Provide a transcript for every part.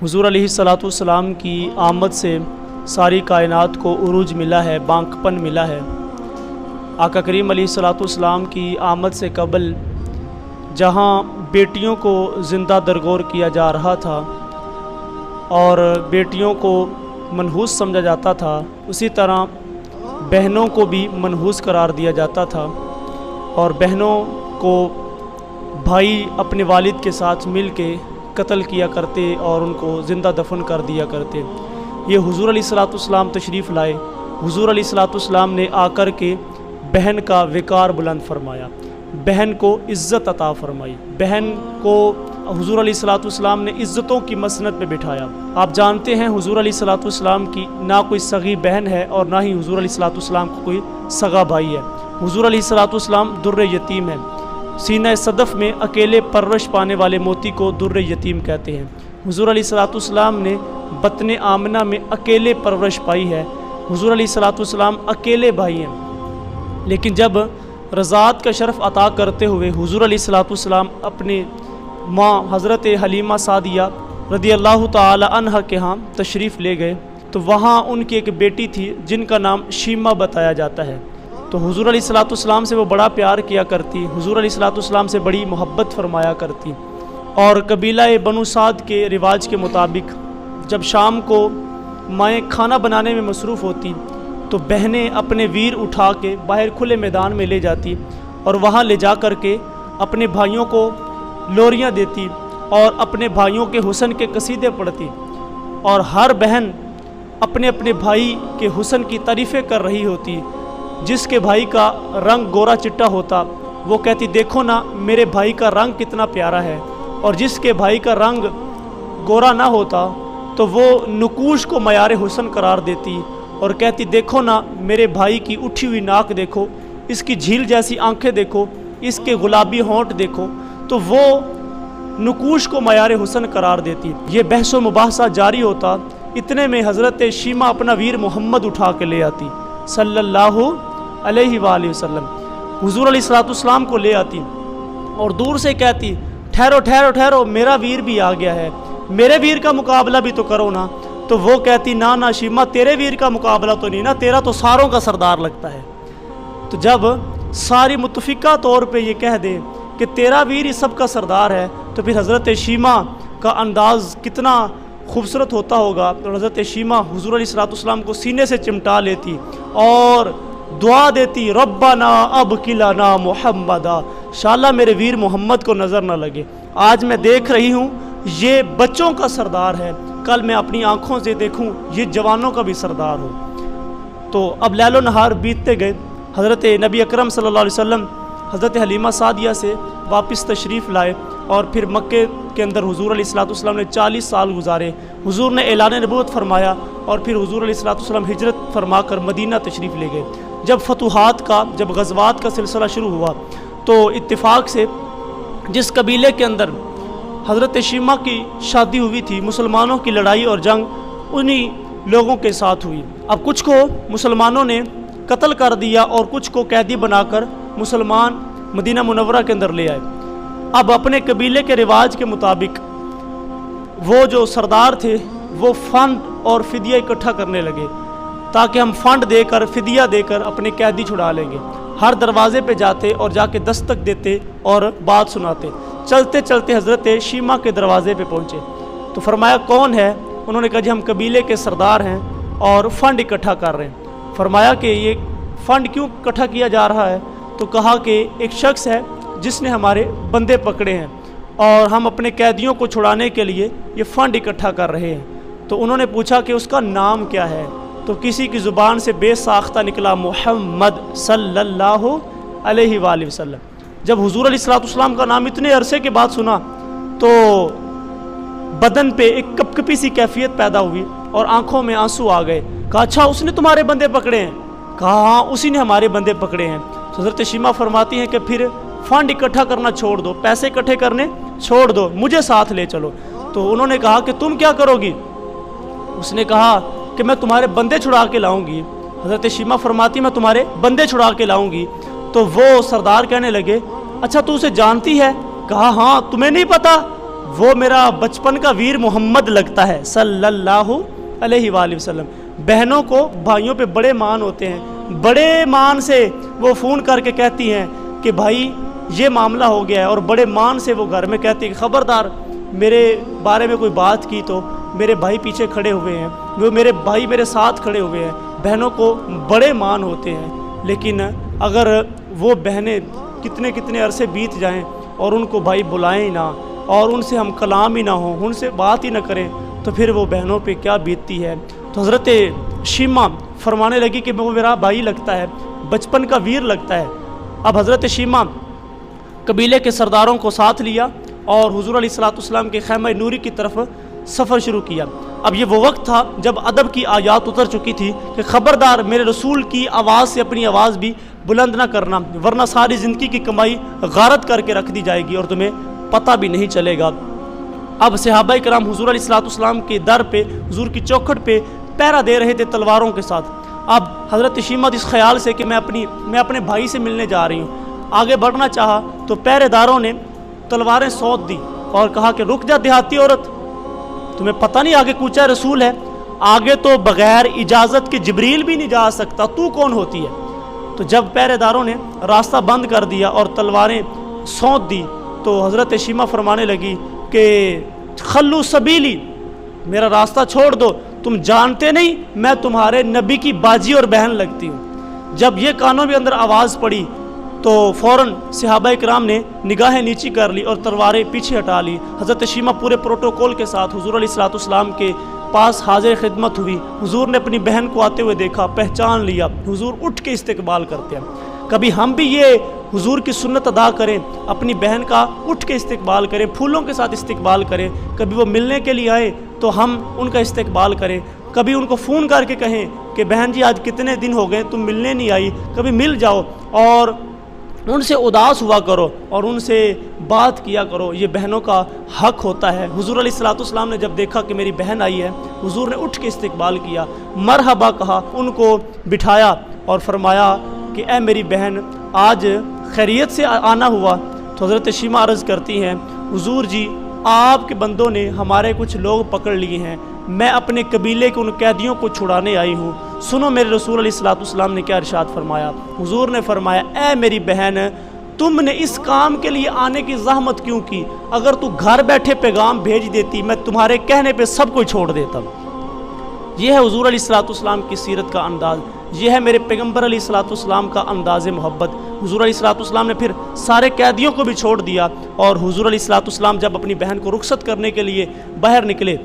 حضور علیہ الصلوۃ والسلام کی آمد سے ساری کائنات کو عروج ملا ہے، بانکپن ملا ہے۔ آقا کریم علیہ الصلوۃ والسلام کی آمد سے قبل جہاں بیٹیوں کو زندہ درگور کیا جا رہا تھا اور بیٹیوں کو منحوس سمجھا جاتا تھا، اسی طرح بہنوں کو بھی منحوس قرار دیا جاتا تھا، اور بہنوں کو بھائی اپنے والد کے ساتھ مل کے قتل کیا کرتے اور ان کو زندہ دفن کر دیا کرتے۔ یہ حضور علیہ الصلوۃ والسلام تشریف لائے، حضور علیہ الصلوۃ والسلام نے آ کر کے بہن کا وقار بلند فرمایا، بہن کو عزت عطا فرمائی، بہن کو حضور علیہ الصلوۃ والسلام نے عزتوں کی مسند پہ بٹھایا۔ آپ جانتے ہیں حضور علیہ الصلوۃ والسلام کی نہ کوئی سگی بہن ہے اور نہ ہی حضور علیہ الصلوۃ والسلام کو کوئی سگا بھائی ہے۔ حضور علیہ الصلوۃ والسلام در یتیم ہے، سینہ صدف میں اکیلے پرورش پانے والے موتی کو در یتیم کہتے ہیں۔ حضور علیہ الصلوۃ والسلام نے بطن آمنہ میں اکیلے پرورش پائی ہے، حضور علیہ الصلوۃ والسلام اکیلے بھائی ہیں، لیکن جب رضاعت کا شرف عطا کرتے ہوئے حضور علیہ الصلوۃ والسلام اپنے ماں حضرت حلیمہ سعدیہ رضی اللہ تعالی عنہ کے ہاں تشریف لے گئے تو وہاں ان کی ایک بیٹی تھی جن کا نام شیمہ بتایا جاتا ہے۔ تو حضور علیہ الصلوۃ والسلام سے وہ بڑا پیار کیا کرتی، حضور علیہ الصلوۃ والسلام سے بڑی محبت فرمایا کرتی، اور قبیلہ بنو سعد کے رواج کے مطابق جب شام کو مائیں کھانا بنانے میں مصروف ہوتی تو بہنیں اپنے ویر اٹھا کے باہر کھلے میدان میں لے جاتی اور وہاں لے جا کر کے اپنے بھائیوں کو لوریاں دیتی اور اپنے بھائیوں کے حسن کے قصیدے پڑھتی، اور ہر بہن اپنے اپنے بھائی کے حسن کی تعریفیں کر رہی ہوتی۔ جس کے بھائی کا رنگ گورا چٹا ہوتا وہ کہتی دیکھو نا میرے بھائی کا رنگ کتنا پیارا ہے، اور جس کے بھائی کا رنگ گورا نہ ہوتا تو وہ نقوش کو معیار حسن قرار دیتی اور کہتی دیکھو نا میرے بھائی کی اٹھی ہوئی ناک دیکھو، اس کی جھیل جیسی آنکھیں دیکھو، اس کے گلابی ہونٹ دیکھو، تو وہ نقوش کو معیار حسن قرار دیتی۔ یہ بحث و مباحثہ جاری ہوتا، اتنے میں حضرت شیمہ اپنا ویر محمد اٹھا کے لے آتی صلی اللہ علیہ وآلہ وسلم، حضور علیہ الصلوۃ والسلام کو لے آتی اور دور سے کہتی ٹھہرو ٹھہرو ٹھہرو میرا ویر بھی آ گیا ہے، میرے ویر کا مقابلہ بھی تو کرو نا۔ تو وہ کہتی نہ شیمہ تیرے ویر کا مقابلہ تو نہیں نا، تیرا تو ساروں کا سردار لگتا ہے۔ تو جب ساری متفقہ طور پہ یہ کہہ دے کہ تیرا ویر ہی سب کا سردار ہے تو پھر حضرت شیمہ کا انداز کتنا خوبصورت ہوتا ہوگا۔ اور حضرت شیمہ حضور علیہ الصلوۃ والسلام کو سینے سے چمٹا لیتی اور دعا دیتی ربنا ابقلنا محمدا، انشاءاللہ میرے ویر محمد کو نظر نہ لگے، آج میں دیکھ رہی ہوں یہ بچوں کا سردار ہے، کل میں اپنی آنکھوں سے دیکھوں یہ جوانوں کا بھی سردار ہو۔ تو اب لیل و نہار بیتتے گئے، حضرت نبی اکرم صلی اللہ علیہ وسلم حضرت حلیمہ سعدیہ سے واپس تشریف لائے اور پھر مکے کے اندر حضور علیہ الصلوۃ والسلام نے 40 سال گزارے، حضور نے اعلان نبوت فرمایا اور پھر حضور علیہ الصلوۃ والسلام ہجرت فرما کر مدینہ تشریف لے گئے۔ جب فتوحات کا جب غزوات کا سلسلہ شروع ہوا تو اتفاق سے جس قبیلے کے اندر حضرت شیمہ کی شادی ہوئی تھی، مسلمانوں کی لڑائی اور جنگ انہی لوگوں کے ساتھ ہوئی۔ اب کچھ کو مسلمانوں نے قتل کر دیا اور کچھ کو قیدی بنا کر مسلمان مدینہ منورہ کے اندر لے آئے۔ اب اپنے قبیلے کے رواج کے مطابق وہ جو سردار تھے وہ فنڈ اور فدیہ اکٹھا کرنے لگے تاکہ ہم فنڈ دے کر فدیہ دے کر اپنے قیدی چھڑا لیں گے۔ ہر دروازے پہ جاتے اور جا کے دستک دیتے اور بات سناتے، چلتے چلتے حضرت شیمہ کے دروازے پہ پہنچے تو فرمایا کون ہے؟ انہوں نے کہا جی ہم قبیلے کے سردار ہیں اور فنڈ اکٹھا کر رہے ہیں۔ فرمایا کہ یہ فنڈ کیوں اکٹھا کیا جا رہا ہے؟ تو کہا کہ ایک شخص ہے جس نے ہمارے بندے پکڑے ہیں اور ہم اپنے قیدیوں کو چھڑانے کے لیے یہ فنڈ اکٹھا کر رہے ہیں۔ تو انہوں نے پوچھا کہ اس کا نام کیا ہے؟ تو کسی کی زبان سے بے ساختہ نکلا محمد صلی اللہ علیہ وآلہ وسلم۔ جب حضور علیہ الصلوۃ والسلام کا نام اتنے عرصے کے بعد سنا تو بدن پہ ایک کپکپی سی کیفیت پیدا ہوئی اور آنکھوں میں آنسو آ گئے۔ کہا اچھا اس نے تمہارے بندے پکڑے ہیں؟ کہا ہاں اسی نے ہمارے بندے پکڑے ہیں۔ حضرت شیمہ فرماتی ہیں کہ پھر فنڈ اکٹھا کرنا چھوڑ دو، پیسے اکٹھے کرنے چھوڑ دو، مجھے ساتھ لے چلو۔ تو انہوں نے کہا کہ تم کیا کرو گی؟ اس نے کہا کہ میں تمہارے بندے چھڑا کے لاؤں گی۔ حضرت شیمہ فرماتی میں تمہارے بندے چھڑا کے لاؤں گی۔ تو وہ سردار کہنے لگے اچھا تو اسے جانتی ہے؟ کہا ہاں، تمہیں نہیں پتا وہ میرا بچپن کا ویر محمد لگتا ہے صلی اللہ علیہ وآلہ وسلم۔ بہنوں کو بھائیوں پہ بڑے مان ہوتے ہیں، بڑے مان سے وہ فون کر کے کہتی ہیں کہ بھائی یہ معاملہ ہو گیا ہے، اور بڑے مان سے وہ گھر میں کہتی ہے کہ خبردار میرے بارے میں کوئی بات کی تو میرے بھائی پیچھے کھڑے ہوئے ہیں، وہ میرے بھائی میرے ساتھ کھڑے ہوئے ہیں۔ بہنوں کو بڑے مان ہوتے ہیں، لیکن اگر وہ بہنیں کتنے عرصے بیت جائیں اور ان کو بھائی بلائیں نہ، اور ان سے ہم کلام ہی نہ ہوں، ان سے بات ہی نہ کریں، تو پھر وہ بہنوں پہ کیا بیتتی ہے۔ تو حضرت شیمہ فرمانے لگی کہ وہ میرا بھائی لگتا ہے، بچپن کا ویر لگتا ہے۔ اب حضرت شیمہ قبیلے کے سرداروں کو ساتھ لیا اور حضور علیہ الصلوۃ والسلام کے خیمہ نوری کی طرف سفر شروع کیا۔ اب یہ وہ وقت تھا جب ادب کی آیات اتر چکی تھی کہ خبردار میرے رسول کی آواز سے اپنی آواز بھی بلند نہ کرنا، ورنہ ساری زندگی کی کمائی غارت کر کے رکھ دی جائے گی اور تمہیں پتہ بھی نہیں چلے گا۔ اب صحابہ کرام حضور علیہ الصلوۃ والسلام کے در پہ، حضور کی چوکھٹ پہ پہرا دے رہے تھے تلواروں کے ساتھ۔ اب حضرت شیمہ اس خیال سے کہ میں اپنے بھائی سے ملنے جا رہی ہوں، آگے بڑھنا چاہا تو پہرے داروں نے تلواریں سونت دی اور کہا کہ رک جا دیہاتی عورت، تمہیں پتہ نہیں آگے کوچہ رسول ہے، آگے تو بغیر اجازت کے جبریل بھی نہیں جا سکتا، تو کون ہوتی ہے؟ تو جب پہرے داروں نے راستہ بند کر دیا اور تلواریں سونت دی تو حضرت شیمہ فرمانے لگی کہ خلو سبیلی، میرا راستہ چھوڑ دو، تم جانتے نہیں میں تمہارے نبی کی باجی اور بہن لگتی ہوں۔ جب یہ کانوں میں اندر آواز پڑی تو فوراً صحابہ کرام نے نگاہیں نیچی کر لی اور تلواریں پیچھے ہٹا لی۔ حضرت شیمہ پورے پروٹوکول کے ساتھ حضور علیہ الصلوۃ والسلام کے پاس حاضر خدمت ہوئی۔ حضور نے اپنی بہن کو آتے ہوئے دیکھا، پہچان لیا، حضور اٹھ کے استقبال کرتے ہیں۔ کبھی ہم بھی یہ حضور کی سنت ادا کریں، اپنی بہن کا اٹھ کے استقبال کریں، پھولوں کے ساتھ استقبال کریں۔ کبھی وہ ملنے کے لیے آئے تو ہم ان کا استقبال کریں، کبھی ان کو فون کر کے کہیں کہ بہن جی آج کتنے دن ہو گئے تم ملنے نہیں آئی، کبھی مل جاؤ اور ان سے اداس ہوا کرو اور ان سے بات کیا کرو، یہ بہنوں کا حق ہوتا ہے۔ حضور علیہ الصلوۃ والسلام نے جب دیکھا کہ میری بہن آئی ہے، حضور نے اٹھ کے استقبال کیا، مرحبا کہا، ان کو بٹھایا اور فرمایا کہ اے میری بہن آج خیریت سے آنا ہوا؟ تو حضرت شیمہ عرض کرتی ہیں حضور جی آپ کے بندوں نے ہمارے کچھ لوگ پکڑ لیے ہیں، میں اپنے قبیلے کے ان قیدیوں کو چھڑانے آئی ہوں، سنو میرے رسول علیہ الصلوۃ والسلام نے کیا ارشاد فرمایا۔ حضور نے فرمایا اے میری بہن تم نے اس کام کے لیے آنے کی زحمت کیوں کی؟ اگر تو گھر بیٹھے پیغام بھیج دیتی میں تمہارے کہنے پہ سب کو چھوڑ دیتا۔ یہ ہے حضور علیہ الصلوۃ والسلام کی سیرت کا انداز، یہ ہے میرے پیغمبر علیہ الصلوۃ والسلام کا انداز محبت۔ حضور علیہ الصلوۃ والسلام نے پھر سارے قیدیوں کو بھی چھوڑ دیا، اور حضور علیہ الصلوۃ والسلام جب اپنی بہن کو رخصت کرنے کے لیے باہر نکلے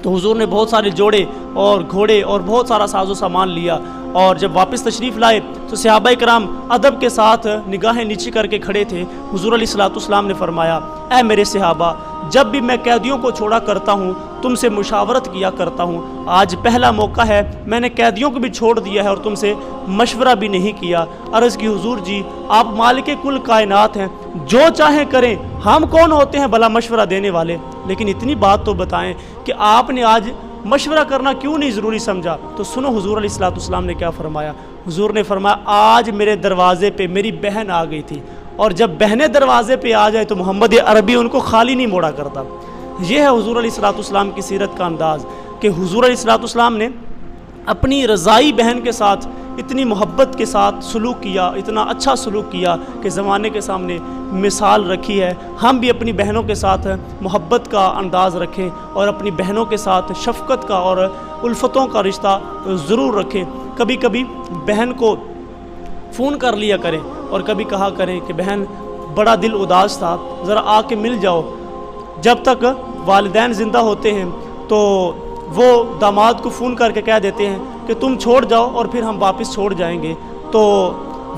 تو حضور نے بہت سارے جوڑے اور گھوڑے اور بہت سارا ساز و سامان لیا، اور جب واپس تشریف لائے تو صحابہ کرام ادب کے ساتھ نگاہیں نیچی کر کے کھڑے تھے۔ حضور علیہ الصلوۃ والسلام نے فرمایا اے میرے صحابہ جب بھی میں قیدیوں کو چھوڑا کرتا ہوں تم سے مشاورت کیا کرتا ہوں، آج پہلا موقع ہے میں نے قیدیوں کو بھی چھوڑ دیا ہے اور تم سے مشورہ بھی نہیں کیا۔ عرض کی حضور جی آپ مالک کل کائنات ہیں، جو چاہیں کریں، ہم کون ہوتے ہیں بھلا مشورہ دینے والے، لیکن اتنی بات تو بتائیں کہ آپ نے آج مشورہ کرنا کیوں نہیں ضروری سمجھا؟ تو سنو حضور علیہ الصلوۃ والسلام نے کیا فرمایا۔ حضور نے فرمایا آج میرے دروازے پہ میری بہن آ گئی تھی، اور جب بہنیں دروازے پہ آ جائے تو محمد عربی ان کو خالی نہیں موڑا کرتا۔ یہ ہے حضور علیہ الصلوۃ والسلام کی سیرت کا انداز کہ حضور علیہ الصلوۃ والسلام نے اپنی رضائی بہن کے ساتھ اتنی محبت کے ساتھ سلوک کیا، اتنا اچھا سلوک کیا کہ زمانے کے سامنے مثال رکھی ہے۔ ہم بھی اپنی بہنوں کے ساتھ محبت کا انداز رکھیں اور اپنی بہنوں کے ساتھ شفقت کا اور الفتوں کا رشتہ ضرور رکھیں۔ کبھی کبھی بہن کو فون کر لیا کریں اور کبھی کہا کریں کہ بہن بڑا دل اداس تھا، ذرا آ کے مل جاؤ۔ جب تک والدین زندہ ہوتے ہیں تو وہ داماد کو فون کر کے کہہ دیتے ہیں کہ تم چھوڑ جاؤ اور پھر ہم واپس چھوڑ جائیں گے، تو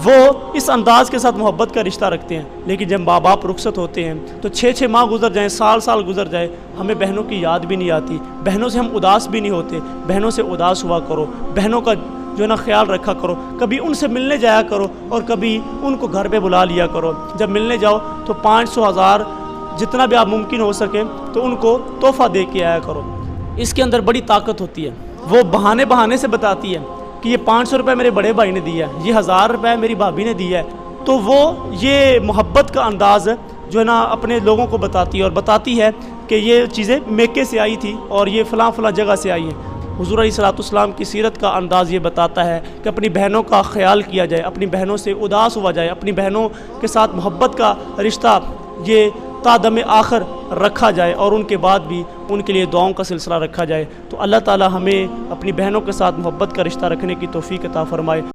وہ اس انداز کے ساتھ محبت کا رشتہ رکھتے ہیں۔ لیکن جب ماں باپ رخصت ہوتے ہیں تو 6 ماہ گزر جائیں، سال گزر جائے، ہمیں بہنوں کی یاد بھی نہیں آتی، بہنوں سے ہم اداس بھی نہیں ہوتے۔ بہنوں سے اداس ہوا کرو، بہنوں کا جو ہے نا خیال رکھا کرو، کبھی ان سے ملنے جایا کرو اور کبھی ان کو گھر پہ بلا لیا کرو۔ جب ملنے جاؤ تو 500 1000 جتنا بھی آپ ممکن ہو سکے تو ان کو تحفہ دے کے آیا کرو۔ اس کے اندر بڑی طاقت ہوتی ہے، وہ بہانے سے بتاتی ہے کہ یہ 500 روپے میرے بڑے بھائی نے دیا ہے، یہ 1000 روپے میری بھابھی نے دیا ہے، تو وہ یہ محبت کا انداز جو ہے نا اپنے لوگوں کو بتاتی ہے، اور بتاتی ہے کہ یہ چیزیں میکے سے آئی تھی اور یہ فلاں فلاں جگہ سے آئی ہیں۔ حضور علیہ الصلوۃ والسلام کی سیرت کا انداز یہ بتاتا ہے کہ اپنی بہنوں کا خیال کیا جائے، اپنی بہنوں سے اداس ہوا جائے، اپنی بہنوں کے ساتھ محبت کا رشتہ یہ تا دم آخر رکھا جائے اور ان کے بعد بھی ان کے لیے دعاؤں کا سلسلہ رکھا جائے۔ تو اللہ تعالی ہمیں اپنی بہنوں کے ساتھ محبت کا رشتہ رکھنے کی توفیق عطا فرمائے۔